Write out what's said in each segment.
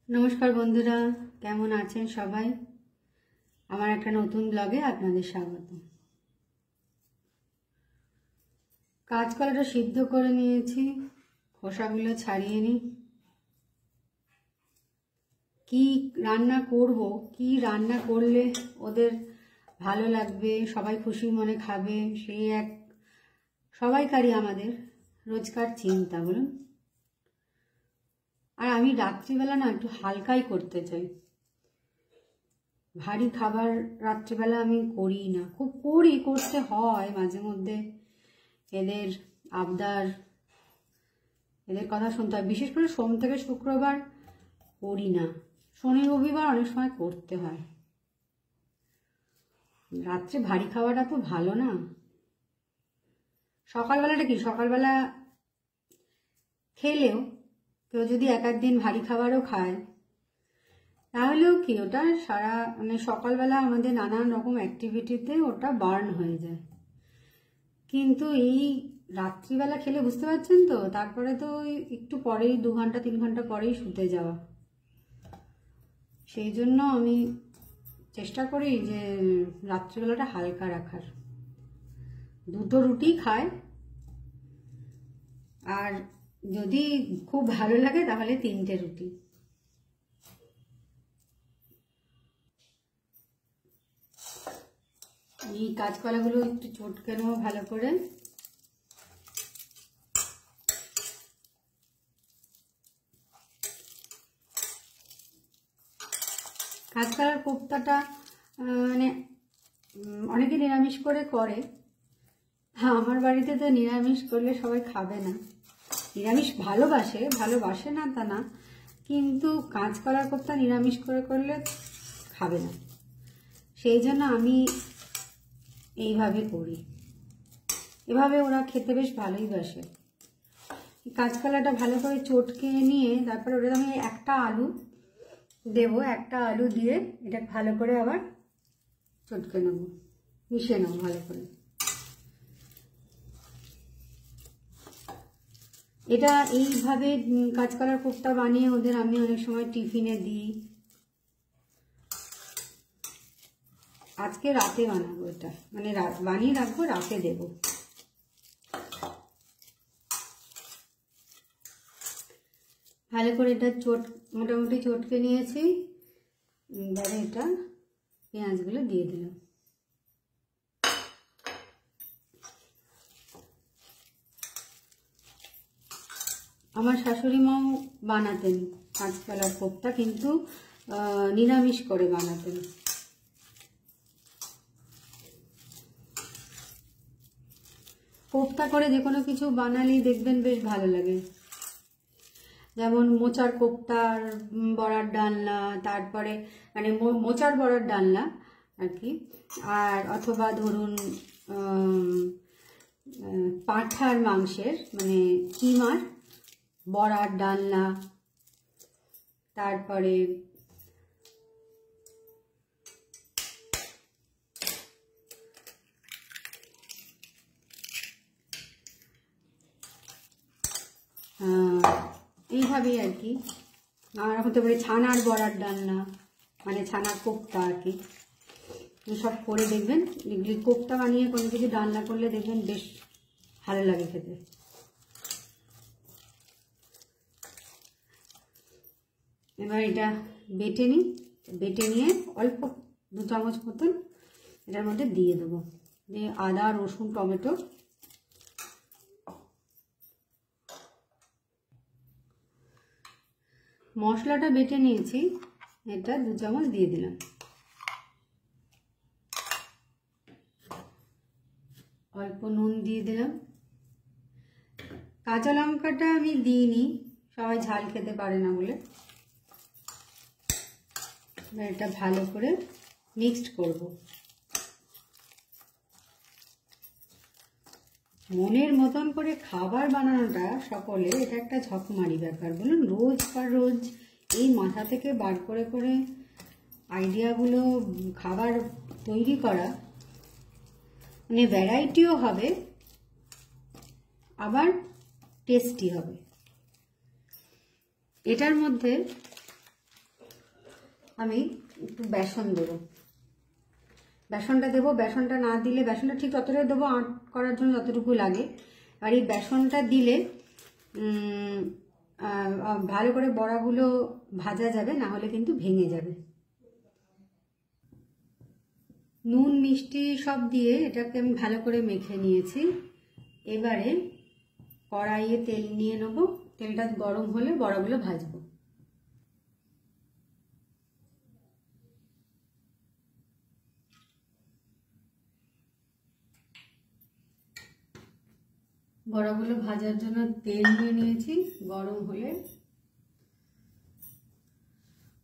নমস্কার বন্ধুরা, কেমন আছেন সবাই? আমার একটা নতুন ব্লগে আপনাদের স্বাগত। কাঁচকলাটা সিদ্ধ করে নিয়েছি, খোসাগুলো ছাড়িয়ে নিই। কি রান্না করব, কি রান্না করলে ওদের ভালো লাগবে, সবাই খুশি মনে খাবে, সেই এক সবাইকারই আমাদের রোজকার চিন্তা, বলুন। আর আমি রাত্রিবেলা না একটু হালকাই করতে চাই। ভারী খাবার রাত্রিবেলা আমি করি না, খুব করতে হয় মাঝে মধ্যে। এদের আবদার, এদের কথা শুনতে হয়। বিশেষ করে সোম থেকে শুক্রবার করি না, শনি রবিবার অনেক সময় করতে হয়। রাত্রে ভারী খাওয়াটা তো ভালো না। সকালবেলাটা কি, সকালবেলা খেলেও কেউ যদি এক দিন ভারী খাবারও খায় তাহলেও কি ওটা সারা সকালবেলা আমাদের নানান রকম অ্যাক্টিভিটিতে ওটা বার্ন হয়ে যায়। কিন্তু এই রাত্রিবেলা খেলে, বুঝতে পারছেন তো, তারপরে তো একটু পরেই 2 ঘন্টা 3 ঘন্টা পরেই শুতে যাওয়া। সেই জন্য আমি চেষ্টা করি যে রাত্রিবেলাটা হালকা রাখার। 2টো রুটি খায়, আর যদি খুব ভালো লাগে তাহলে 3টে রুটি। এই কাঁচকলাগুলো একটু চটকে নেবো ভালো করে। কাঁচকলার কোপ্তাটা অনেকে নিরামিষ করে। আমার বাড়িতে তো নিরামিষ করলে সবাই খাবে না। নিরামিষ ভালোবাসে না তা না, কিন্তু কাঁচকলার কোপ্তা নিরামিষ করলে খাবে না। সেই জন্য আমি এইভাবে করি। এভাবে ওরা খেতে বেশ ভালোই বাসে। কাঁচকলাটা ভালো করে চটকে নিয়ে তারপরে ওটা আমি একটা আলু দেবো। একটা আলু দিয়ে এটা ভালো করে আবার চটকে নেব, মিশিয়ে নেব ভালো করে। এটা এইভাবে কাঁচকলার কোপ্তা বানিয়ে ওদের আমি অনেক সময় টিফিনে দিই। আজকে রাতে বানাবো এটা, বানিয়ে রাখবো, রাতে দেব। ভালো করে এটা মোটামুটি চটকে নিয়েছি। এবারে এটা পেঁয়াজগুলো দিয়ে দিলাম। আমার শাশুড়ি মাও বানাতেন কাঁচকলার কোপ্তা, কিন্তু নিরামিষ করে বানাতেন। কোপ্তা করে যে কোনো কিছু বানালেই দেখবেন বেশ ভালো লাগে। যেমন মোচার কোপ্তার বড়ার ডালনা, তারপরে মোচার বড়ার ডালনা আর কি, আর অথবা ধরুন পাঁঠার মাংসের কিমার বড়ার ডালনা, তারপরে এইভাবেই আর কি। আর হতে পারে ছানার বড়ার ডালনা, ছানার কোপ্তা আর কি। সব করে দেখবেন, এগুলি কোপ্তা বানিয়ে কোনো কিছু ডালনা করলে দেখবেন বেশ ভালো লাগে খেতে। এবার এটা বেটে নিই। বেটে নিয়ে অল্প 2 চামচ মতন এটার মধ্যে দিয়ে দেবো। দিয়ে আদা, রসুন, টমেটো, মশলাটা বেটে নিয়েছি, এটা 2 চামচ দিয়ে দিলাম। অল্প নুন দিয়ে দিলাম। কাঁচা লঙ্কাটা আমি দিইনি, সবাই ঝাল খেতে পারে না বলে। এটা ভালো করে মিক্সড করব। মনের মতন করে খাবার বানানোটা সকলে, এটা একটা ঝকমারি ব্যাপার, বলুন। রোজ এই মাথা থেকে বার করে আইডিয়াগুলো খাবার তৈরি করা, ভ্যারাইটিও হবে, আবার টেস্টি হবে। এটার মধ্যে আমি একটু বেসন দেবো, বেসনটা দেবো। বেসনটা না দিলে, বেসনটা ঠিক ততটাই দেবো আঁট করার জন্য যতটুকু লাগে। আর এই বেসনটা দিলে ভালো করে বড়াগুলো ভাজা যাবে, না হলে কিন্তু ভেঙে যাবে। নুন মিষ্টি সব দিয়ে এটাকে আমি ভালো করে মেখে নিয়েছি। এবারে কড়াইয়ে তেল নিয়ে নেবো, তেলটা গরম হলে বড়াগুলো ভাজবো। বড়াগুলো ভাজার জন্য তেল নিয়ে নিয়েছি, গরম হলে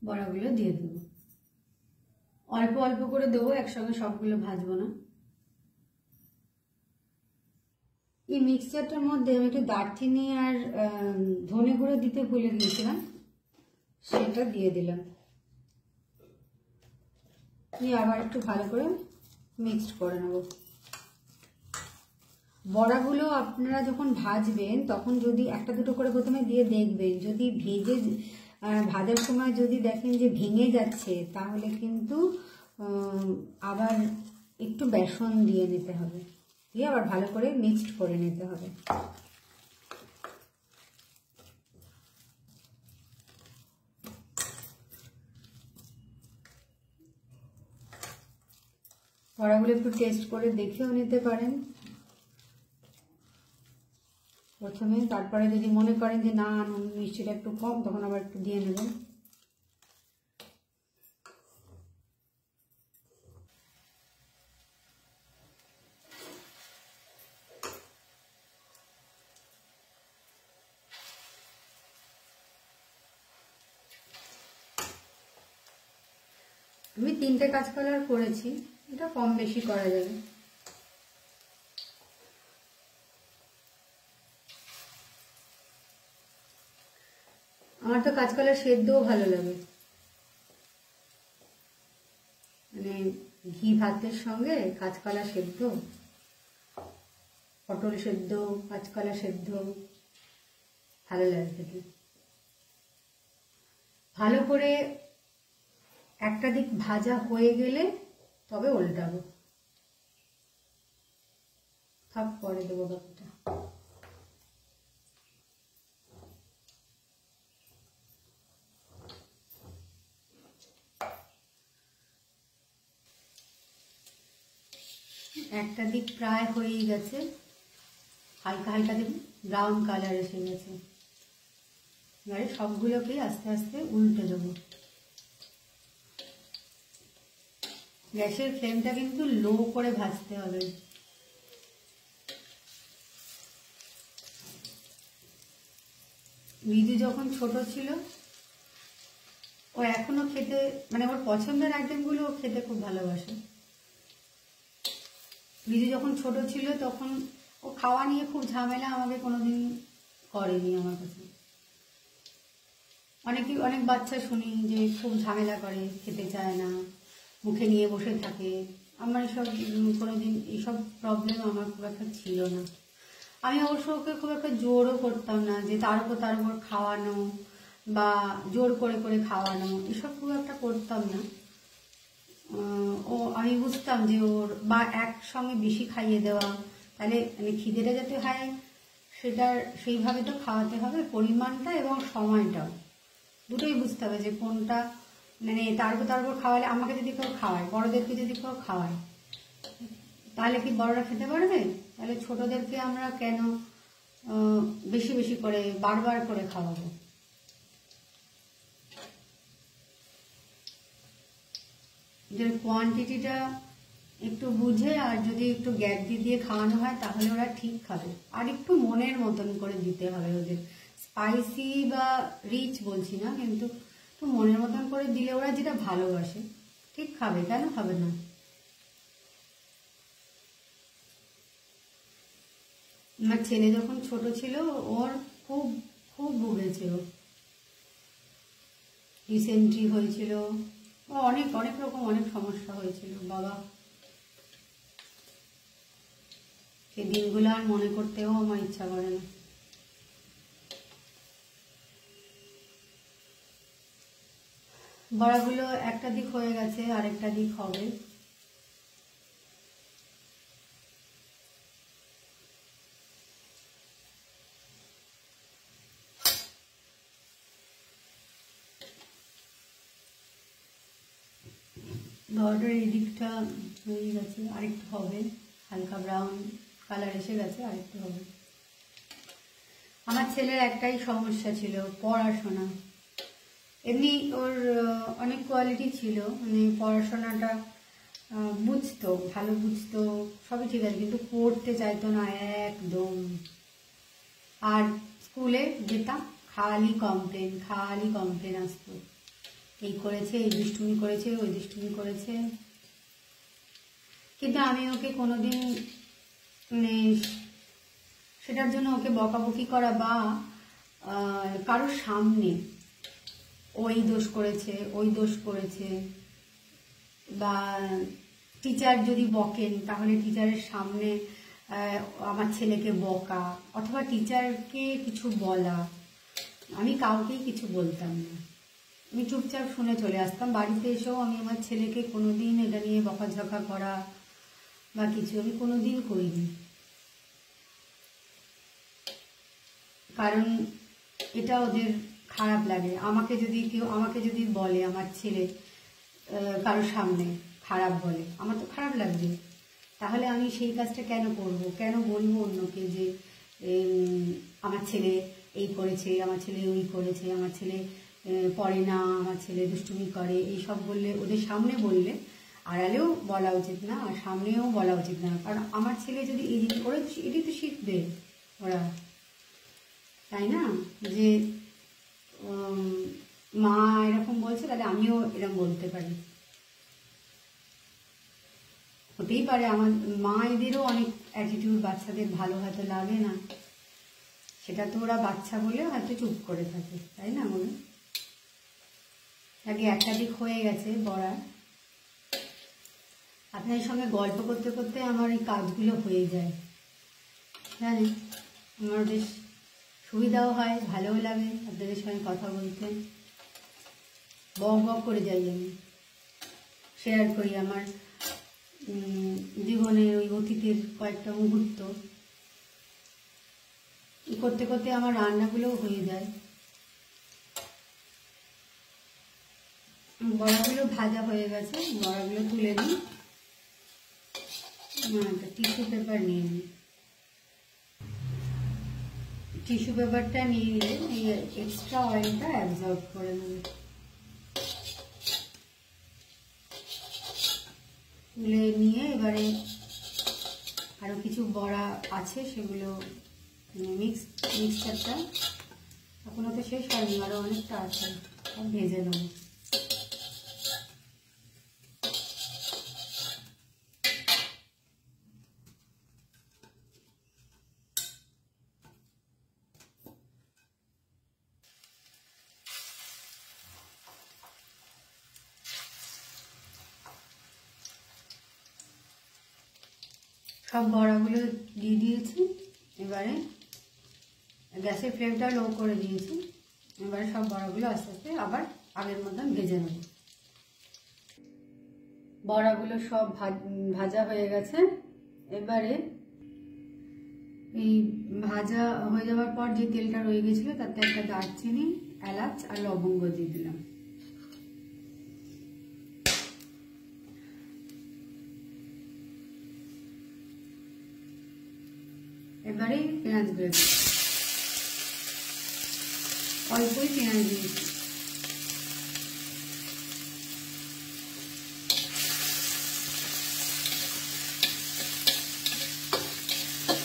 বড়াগুলো দিয়ে দেবো। অল্প অল্প করে দেবো, একসঙ্গে সবগুলো ভাজবো না। এই মিক্সচারটার মধ্যে আমি একটু দারচিনি আর ধনে গুঁড়ো দিতে ভুলে গিয়েছিলাম, সেটা দিয়ে দিলাম। দিয়ে আবার একটু ভালো করে মিক্সড করে নেব। বড়াগুলো আপনারা যখন ভাজবেন তখন যদি একটা দুটো করে প্রথমে দিয়ে দেখবেন, যদি ভাজার সময় যদি দেখেন যে ভেঙে যাচ্ছে, তাহলে কিন্তু আবার একটু বেসন দিয়ে নিতে হবে, দিয়ে আবার ভালো করে মিক্সড করে নিতে হবে। বড়াগুলো একটু টেস্ট করে দেখেও নিতে পারেন প্রথমে, তারপরে যদি মনে করেন যে না নুন মিষ্টিটা একটু কম, তখন আবার একটু দিয়ে নেবেন। আমি 3টে কাঁচকলা করেছি, এটা কম বেশি করা যাবে। আমার তো কাঁচকলা সেদ্ধও ভালো লাগে, মানে ঘি ভাতের সঙ্গে কাঁচকলা সেদ্ধ, পটল সেদ্ধ, কাঁচকলা সেদ্ধ ভালো লাগে খেতে। ভালো করে একটা দিক ভাজা হয়ে গেলে তবে উল্টাবো, থাক পরে দেবো বাকিটা। একটা দিক প্রায় হয়েই গেছে, হালকা হালকা দেখুন ব্রাউন কালার এসে গেছে। এবারে সবগুলোকেই আস্তে আস্তে উল্টে দেবো। গ্যাসের ফ্লেমটা কিন্তু লো করে ভাজতে হবে। রিজু যখন ছোট ছিল, ও এখনো খেতে, মানে ওর পছন্দের আইটেমগুলো ও খেতে খুব ভালোবাসে। রিজু যখন ছোট ছিল তখন ও খাওয়া নিয়ে খুব ঝামেলা আমাকে কোনোদিন করেনি আমার কাছে। অনেক বাচ্চা শুনি যে খুব ঝামেলা করে, খেতে চায় না, মুখে নিয়ে বসে থাকে। আমার এসব কোনোদিন এইসব প্রবলেম আমার খুব একটা ছিল না। আমি অবশ্য ওকে খুব একটা জোরও করতাম না যে তার উপর খাওয়ানো বা জোর করে করে খাওয়ানো, এসব খুব একটা করতাম না। আমি বুঝতাম যে ওর বা একসঙ্গে বেশি খাইয়ে দেওয়া, তাহলে মানে খিদেটা যাতে হয় সেটার সেইভাবে তো খাওয়াতে হবে, পরিমাণটা এবং সময়টাও দুটোই বুঝতে হবে যে কোনটা, মানে তার উপর খাওয়ালে, আমাকে যদি কেউ খাওয়ায়, বড়দেরকে যদি কেউ খাওয়ায়, তাহলে কি বড়রা খেতে পারবে? তাহলে ছোটদেরকে আমরা কেন বেশি বেশি করে বারবার করে খাওয়াবো? যে কোয়ান্টিটিটা একটু বুঝে আর যদি একটু গ্যাপ দিয়ে খাওয়ানো হয় তাহলে ওরা ঠিক খাবে। আর একটু মনের মতন করে দিতে হবে ওদের, স্পাইসি বা রিচ বলছি না, কিন্তু একটু মনের মতন করে দিলে ওরা যেটা ভালোবাসে ঠিক খাবে, কেন খাবে না? আমার ছেলে যখন ছোট ছিল ওর খুব খুব ভুগেছে, ও ডিসেন্ট্রি হয়েছিল, ও অনেক অনেক রকম অনেক সমস্যা হয়েছিল বাবা। সেই দিনগুলো আর মনে করতেও আমার ইচ্ছা করে না। বড়াগুলো একটা দিক হয়ে গেছে, আরেকটা দিক হবে। বড়াটার এই দিকটা হয়ে গেছে, আরেকটু হবে, হালকা ব্রাউন কালার এসে গেছে, আরেকটু হবে। আমার ছেলের একটাই সমস্যা ছিল, পড়াশোনা। এমনি ওর অনেক কোয়ালিটি ছিল, মানে পড়াশোনাটা বুঝতো, ভালো বুঝতো, সবই ঠিক আছে, কিন্তু পড়তে চাইতো না একদম। আর স্কুলে যেতাম, খালি কমপ্লেন আসতো, এই করেছে, এই দুষ্টুমি করেছে, ওই দুষ্টুমি করেছে। কিন্তু আমি ওকে কোনোদিন মানে সেটার জন্য ওকে বকাবকি করা বা কারোর সামনে ওই দোষ করেছে, ওই দোষ করেছে, বা টিচার যদি বকেন তাহলে টিচারের সামনে আমার ছেলেকে বকা, অথবা টিচারকে কিছু বলা, আমি কাউকেই কিছু বলতাম না। আমি চুপচাপ শুনে চলে আসতাম। বাড়িতে এসেও আমি আমার ছেলেকে কোনোদিন এটা নিয়ে বকাঝকা করা বা কিছু আমি কোনোদিন করিনি, কারণ এটা ওদের খারাপ লাগে। আমাকে যদি বলে আমার ছেলে কারোর সামনে খারাপ বলে, আমার তো খারাপ লাগবে। তাহলে আমি সেই কাজটা কেন করব, কেন বলবো অন্যকে যে আমার ছেলে এই করেছে, আমার ছেলে ওই করেছে, আমার ছেলে পড়ে না, আমার ছেলে দুষ্টুমি করে, এইসব বললে, ওদের সামনে বললে, আড়ালেও বলা উচিত না আর সামনেও বলা উচিত না। কারণ আমার ছেলে যদি এই জিনিস ওরা এটাই তো শিখবে ওরা, তাই না? যে মা এরকম বলছে, তাহলে আমিও এরকম বলতে পারি। হতেই পারে আমার মায়েদেরও অনেক অ্যাটিটিউড বাচ্চাদের ভালো হয়তো লাগে না, সেটা তো ওরা বাচ্চা বলে হয়তো চুপ করে থাকে, তাই না? বলে আগে একটা দিক হয়ে গেছে বড়া। আপনার সঙ্গে গল্প করতে করতে আমার এই কাজগুলো হয়ে যায়, জানেন, আমার বেশ সুবিধাও হয়, ভালোও লাগে আপনাদের সঙ্গে কথা বলতে। বক করে যাই, আমি শেয়ার করি আমার জীবনের ওই অতীতের কয়েকটা মুহূর্ত। করতে করতে আমার রান্নাগুলোও হয়ে যায়। বড়াগুলো ভাজা হয়ে গেছে, বড়াগুলো তুলে নিই। একটা টিস্যু পেপার নিয়ে নিই। টিস্যু পেপারটা নিয়ে নিলে এই এক্সট্রা অয়েলটা অ্যাবজর্ব করে নেবে। তুলে নিয়ে এবারে আরও কিছু বড়া আছে, সেগুলো মিক্সচারটা এখনো তো শেষ হয়নি, আরও অনেকটা আছে, সব ভেজে নেব। সব বড়াগুলো দিয়ে দিয়েছি। এবারে গ্যাসের ফ্লেমটা লো করে দিয়েছি। এবারে সব বড়াগুলো আস্তে আস্তে আবার আগের মতন ভেজে নেব। বড়াগুলো সব ভাজা হয়ে গেছে। এবারে এই ভাজা হয়ে যাওয়ার পর যে তেলটা রয়ে গেছিলো তাতে একটা দারচিনি, এলাচ আর লবঙ্গ দিয়ে দিলাম। এবারে পেঁয়াজ দিয়েছি, অল্পই পেঁয়াজ দিয়েছি।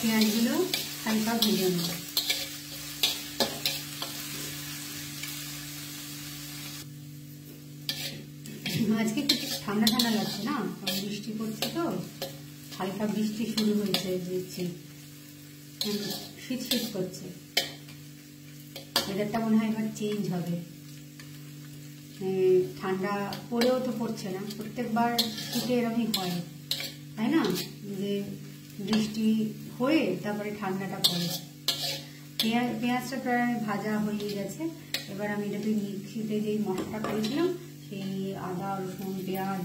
পেঁয়াজগুলো হালকা ভেজে নেব। আজকে একটু ঠান্ডা ঠান্ডা লাগছে না, বৃষ্টি পড়ছে তো, হালকা বৃষ্টি শুরু হয়েছে, দেখছি শীত শীত করছে। ওয়েদারটা মনে হয় এবার চেঞ্জ হবে। ঠান্ডা পড়েও তো পড়ছে না, প্রত্যেকবার শীতে এরকমই হয়, তাই না? যে বৃষ্টি হয়ে তারপরে ঠান্ডাটা পড়ে। পেঁয়াজটা প্রায় ভাজা হয়ে গেছে। এবার আমি এটাতে মিক্সিতে যেই মশলাটা করেছিলাম সেই আদা রসুন পেঁয়াজ,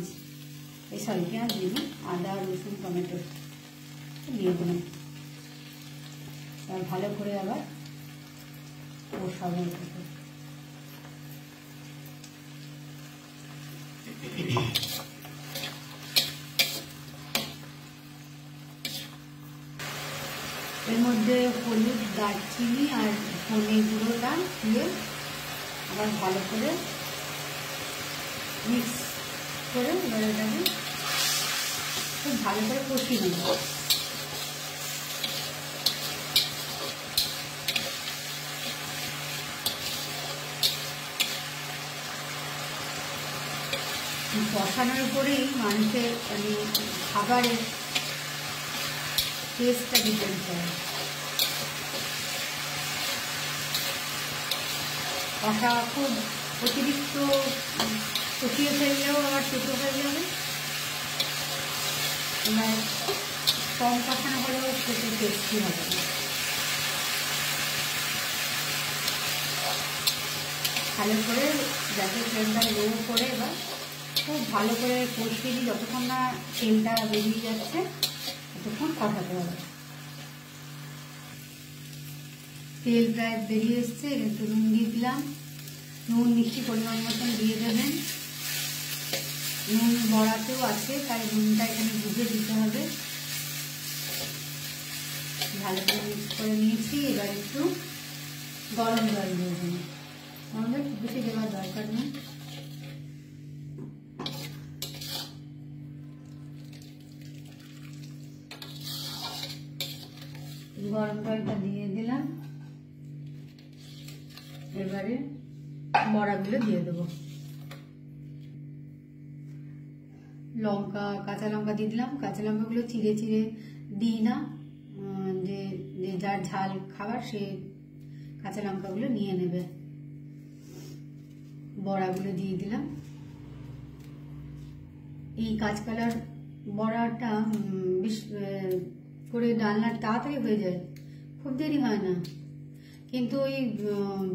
সরি পেঁয়াজ দিই, আদা রসুন টমেটো দিয়ে দিলাম। আর ভালো করে আবার কষাবো। এর মধ্যে হলুদ, দারচিনি আর ধনে গুঁড়োটা দিয়ে আবার ভালো করে মিক্স করে এবার এটাকে খুব ভালো করে কষিয়ে নেব। কষানোর পরেই মানুষের খাবারের টেস্টটা ডিপেন্ড করে। কষা খুব অতিরিক্ত কষিয়ে ফেললেও আবার তেতো হয়ে যাবে, এবার কম কষানো হলেও খেতে টেস্টি হবে না। ভালো করে গ্যাসের ফ্লেমটা লো করে এবার খুব ভালো করে কষিয়ে দিই, যতক্ষণ না তেলটা বেরিয়ে যাচ্ছে ততক্ষণ কষাতে হবে। তেল প্রায় বেরিয়ে এসছে, একটু নুন দিয়ে দিলাম। নুন মিষ্টি পরিমাণ মতন দিয়ে দেবেন। নুন বড়াতেও আছে, তাই নুনটা এখানে বুঝে দিতে হবে। ভালো করে মিক্স করে নিয়েছি। এবার একটু গরম জল দিয়ে দেবেন। গরম জল খুব বেশি দেওয়ার দরকার নেই। গরম জলটা দিয়ে দিলাম। এবারে বড়াগুলো দিয়ে দেবো। লঙ্কা, কাঁচা লঙ্কা দিয়ে দিলাম। কাঁচা লঙ্কাগুলো চিড়ে চিড়ে দিই না, যে যার ঝাল খাবার সে কাঁচা লঙ্কাগুলো নিয়ে নেবে। বড়াগুলো দিয়ে দিলাম। এই কাঁচকলার বড়াটা বেশ করে ডালনা তাড়াতাড়ি হয়ে যায়, খুব দেরি হয় না, কিন্তু ওই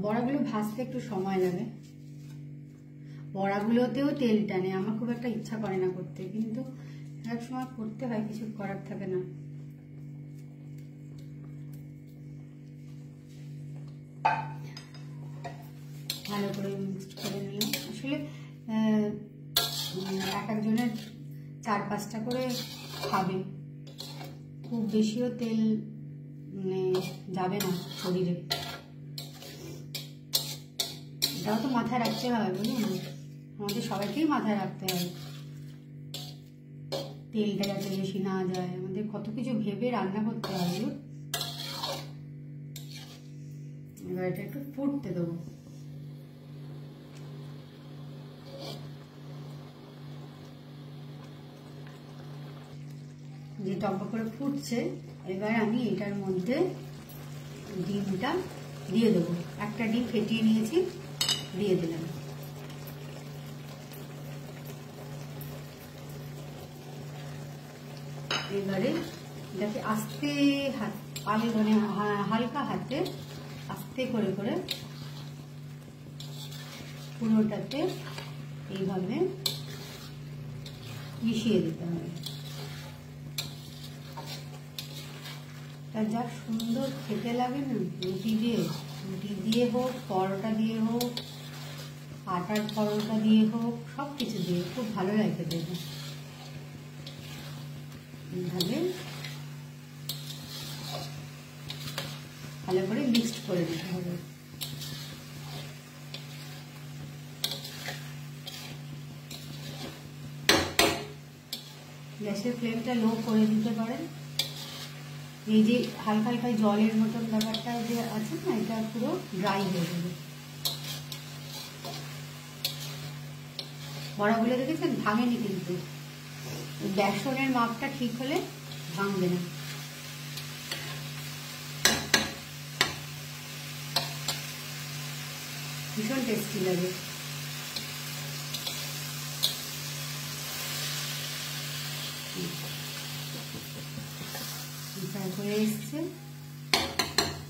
বড়াগুলো ভাজতে একটু সময় লাগে। বড়াগুলোতেও তেল টানে, আমার খুব একটা ইচ্ছা করে না করতে, কিন্তু এক সময় করতে হয়, কিছু করার থাকে না। ভালো করে মিক্সড করে নিলাম। আসলে এক একজনের 4-5টা করে খাবে, খুব বেশিও তেল যাবে না শরীরে। এটাও তো মাথায় রাখতে হবে, বুঝলেন, আমাদের সবাইকেই মাথায় রাখতে হবে তেলটা যাতে বেশি না যায়। আমাদের কত কিছু ভেবে রান্না করতে হবে। এবার এটা একটু ফুটতে দেবো। যে টক করে ফুটছে, এবার আমি এটার মধ্যে ডিমটা দিয়ে দেবো। একটা ডিম ফেটিয়ে নিয়েছি, দিয়ে দিলাম। এবারে এটাকে আস্তে হালকা হাতে আস্তে করে করে পুরোটাতে এইভাবে মিশিয়ে দিতে হবে। যা সুন্দর খেতে লাগে না, রুটি দিয়ে হোক, পরোটা দিয়ে হোক, আটার পরোটা দিয়ে হোক, সব কিছু দিয়ে খুব ভালো লাগে দেবে। এইভাবে ভালো করে মিক্সড করে দিতে হবে। গ্যাসের ফ্লেমটা লো করে দিতে পারেন। এই যে হালকা হালকা জলের মতন ব্যাপারটা যে আছে না, এটা পুরো ড্রাই হয়ে যাবে। বড়াগুলো দেখেছেন ভাঙেনি, কিন্তু বেসনের মাপটা ঠিক হলে ভাঙবে না। ভীষণ টেস্টি লাগে। হয়ে এসছে।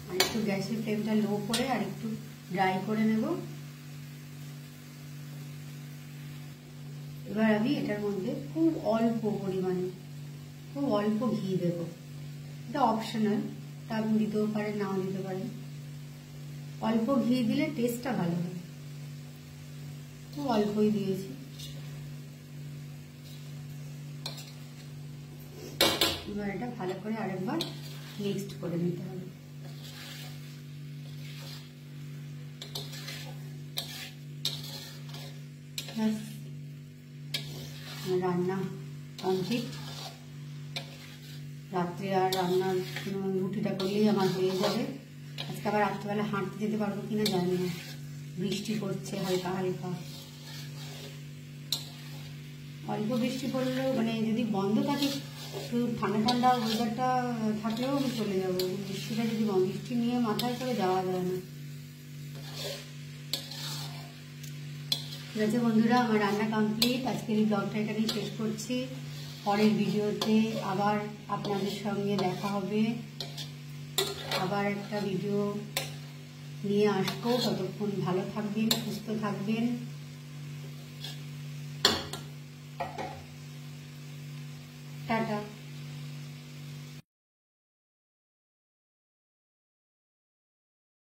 আর একটু গ্যাসের ফ্লেমটা লো করে আর একটু ড্রাই করে নেব। এবার আমি এটার মধ্যে খুব অল্প পরিমাণে খুব অল্প ঘি দেবো। এটা অপশনাল, তা আপনি দিতেও পারেন, নাও দিতে পারেন। অল্প ঘি দিলে টেস্টটা ভালো হয়, খুব অল্পই দিয়েছি। এবার এটা ভালো করে আরেকবার মিক্সড করে নিতে হবে। রান্না কমপ্লিট। রাত্রে আর রান্নার রুটিটা করলেই আমার হয়ে যাবে। আজকে আবার রাত্রেবেলা হাঁটতে যেতে পারবো কিনা জানি না, বৃষ্টি পড়ছে হালকা হালকা। অল্প বৃষ্টি পড়লেও মানে যদি বন্ধ থাকে, একটু ঠান্ডা ঠান্ডা ওয়েদারটা থাকলেও আমি চলে যাবো। বৃষ্টিটা যদি বৃষ্টি নিয়ে মাথায় করে যাওয়া যায় না। ঠিক আছে বন্ধুরা, আমার রান্না কমপ্লিট। আজকের এই ব্লগটা এখানেই শেষ করছি। পরের ভিডিওতে আবার আপনাদের সঙ্গে দেখা হবে, আবার একটা ভিডিও নিয়ে আসবো। ততক্ষণ ভালো থাকবেন, সুস্থ থাকবেন। টাটা।